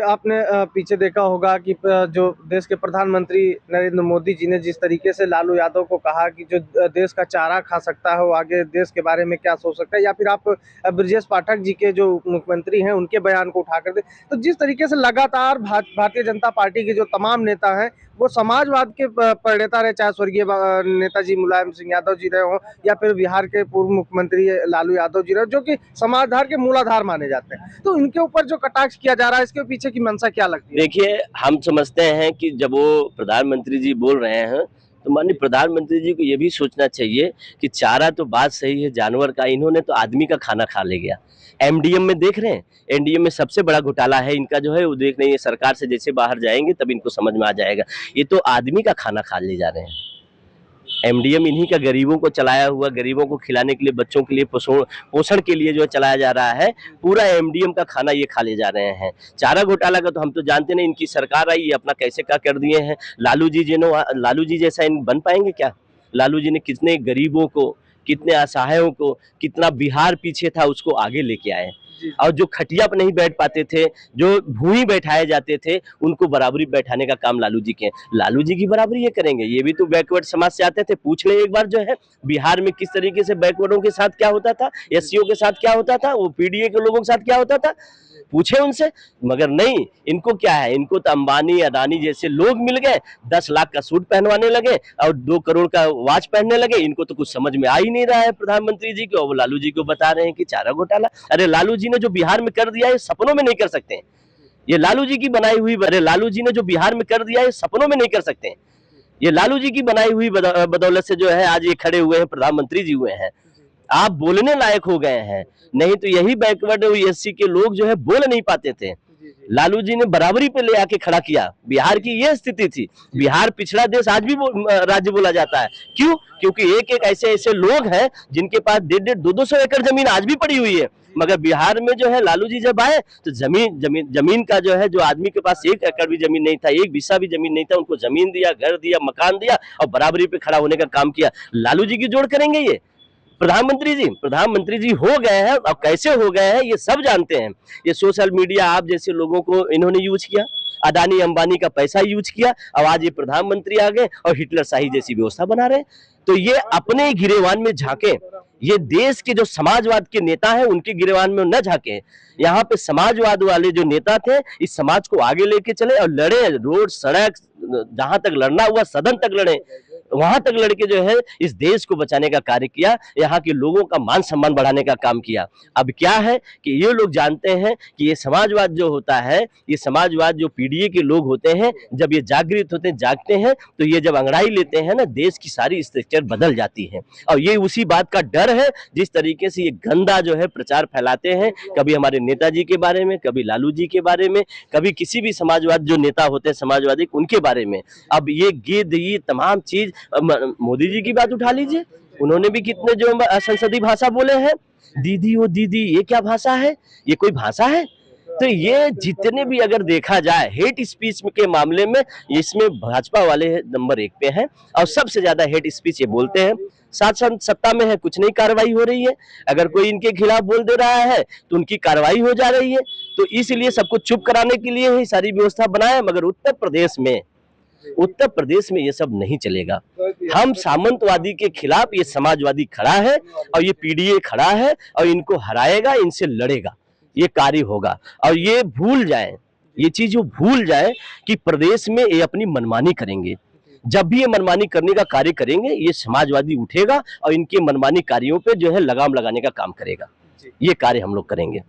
आपने पीछे देखा होगा कि जो देश के प्रधानमंत्री नरेंद्र मोदी जी ने जिस तरीके से लालू यादव को कहा कि जो देश का चारा खा सकता है वो आगे देश के बारे में क्या सोच सकता है, या फिर आप ब्रजेश पाठक जी के जो मुख्यमंत्री हैं उनके बयान को उठा कर दे, तो जिस तरीके से लगातार भारतीय जनता पार्टी के जो तमाम नेता हैं वो समाजवाद के प्रणेता रहे, चाहे स्वर्गीय नेताजी मुलायम सिंह यादव जी रहे हों या फिर बिहार के पूर्व मुख्यमंत्री लालू यादव जी रहे, जो कि समाजधार के मूलाधार माने जाते हैं, तो इनके ऊपर जो कटाक्ष किया जा रहा है इसके पीछे की मंशा क्या लगती है? देखिए, हम समझते हैं कि जब वो प्रधानमंत्री जी बोल रहे हैं तो माननीय प्रधानमंत्री जी को ये भी सोचना चाहिए कि चारा तो बात सही है जानवर का, इन्होंने तो आदमी का खाना खा ले गया। एमडीएम में देख रहे हैं, एनडीएम में सबसे बड़ा घोटाला है इनका जो है वो देख रहे हैं, सरकार से जैसे बाहर जाएंगे तब इनको समझ में आ जाएगा, ये तो आदमी का खाना खा ले जा रहे हैं। एमडीएम इन्हीं का गरीबों को चलाया हुआ, गरीबों को खिलाने के लिए, बच्चों के लिए पोषण के लिए जो चलाया जा रहा है, पूरा एमडीएम का खाना ये खा ले जा रहे हैं। चारा घोटाला का तो हम तो जानते नहीं, इनकी सरकार आई ये अपना कैसे क्या कर दिए हैं। लालू जी जैसा इन बन पाएंगे क्या? लालू जी ने कितने गरीबों को, कितने असहायों को, कितना बिहार पीछे था उसको आगे लेके आए, और जो खटिया पर नहीं बैठ पाते थे, जो भूमि बैठाए जाते थे, उनको बराबरी बैठाने का काम लालू जी के। लालू जी की बराबरी ये करेंगे? ये भी तो बैकवर्ड समाज से आते थे। पूछ ले एक बार जो है बिहार में किस तरीके से बैकवर्डों के साथ क्या होता था, एससीओ के साथ क्या होता था, वो पीडीए के लोगों के साथ क्या होता था, पूछे उनसे। मगर नहीं, इनको क्या है, इनको तो अंबानी अदानी जैसे लोग मिल गए, 10 लाख का सूट पहनवाने लगे और 2 करोड़ का वॉच पहनने लगे। इनको तो कुछ समझ में आ ही नहीं रहा है प्रधानमंत्री जी को, वो लालू जी को बता रहे हैं कि चारा घोटाला। अरे लालू जी ने जो बिहार में कर दिया है सपनों में नहीं कर सकते हैं। ये लालू जी की बनाई हुई, अरे लालू जी ने जो बिहार में कर दिया है सपनों में नहीं कर सकते हैं। ये लालू जी की बनाई हुई बदौलत से जो है आज ये खड़े हुए हैं, प्रधानमंत्री जी हुए हैं, आप बोलने लायक हो गए हैं। नहीं तो यही बैकवर्ड एससी के लोग जो है बोल नहीं पाते थे। लालू जी ने बराबरी पे ले आके खड़ा किया। बिहार की यह स्थिति थी। बिहार पिछड़ा देश आज भी राज्य बोला जाता है। क्यों? क्योंकि एक एक ऐसे लोग हैं जिनके पास 150 200 एकड़ जमीन आज भी पड़ी हुई है। मगर बिहार में जो है लालू जी जब आए तो जमीन का जो है, जो आदमी के पास 1 एकड़ भी जमीन नहीं था, 1 बीसा भी जमीन नहीं था, उनको जमीन दिया, घर दिया, मकान दिया और बराबरी पे खड़ा होने का काम किया। लालू जी की जोड़ करेंगे ये प्रधानमंत्री जी हो गए हैं, और कैसे हो गए हैं ये सब जानते हैं। ये सोशल मीडिया आप जैसे लोगों को इन्होंने यूज किया, अदानी अंबानी का पैसा यूज किया, और आज ये प्रधानमंत्री आ गए और हिटलर शाही जैसी व्यवस्था बना रहे हैं। तो ये अपने गिरेवान में झांके, ये देश के जो समाजवाद के नेता हैं उनके गिरेवान में न झांके। यहाँ पे समाजवाद वाले जो नेता थे इस समाज को आगे लेके चले और लड़े, रोड सड़क जहां तक लड़ना हुआ सदन तक लड़े, वहां तक लड़के जो है इस देश को बचाने का कार्य किया, यहाँ के लोगों का मान सम्मान बढ़ाने का काम किया। अब क्या है कि ये लोग जानते हैं कि ये समाजवाद जो होता है, ये समाजवाद जो पीडीए के लोग होते हैं, जब ये जागृत होते हैं, जागते हैं, तो ये जब अंगड़ाई लेते हैं ना, देश की सारी स्ट्रक्चर बदल जाती है। और ये उसी बात का डर है, जिस तरीके से ये गंदा जो है प्रचार फैलाते हैं, कभी हमारे नेताजी के बारे में, कभी लालू जी के बारे में, कभी किसी भी समाजवाद जो नेता होते हैं समाजवादी उनके बारे में। अब ये गिद्ध, ये तमाम चीज, मोदी जी की बात उठा लीजिए, उन्होंने भी कितने जो संसदीय भाषा बोले हैं, दीदी ओ दीदी, ये क्या भाषा है? ये कोई भाषा है? तो ये जितने भी अगर देखा जाए हेट स्पीच के मामले में, इसमें भाजपा वाले नंबर 1 पे हैं, और सबसे ज्यादा हेट स्पीच ये बोलते हैं। शासन सत्ता में है, कुछ नहीं कार्रवाई हो रही है, अगर कोई इनके खिलाफ बोल दे रहा है तो उनकी कार्रवाई हो जा रही है। तो इसलिए सबको चुप कराने के लिए ही सारी व्यवस्था बनाया। मगर उत्तर प्रदेश में ये सब नहीं चलेगा। हम सामंतवादी के खिलाफ, ये समाजवादी खड़ा है और ये पीडीए खड़ा है, और इनको हराएगा, इनसे लड़ेगा, ये कार्य होगा। और ये भूल जाए, ये चीज वो भूल जाए कि प्रदेश में ये अपनी मनमानी करेंगे। जब भी ये मनमानी करने का कार्य करेंगे, ये समाजवादी उठेगा और इनके मनमानी कार्यों पे जो है लगाम लगाने का काम करेगा। ये कार्य हम लोग करेंगे।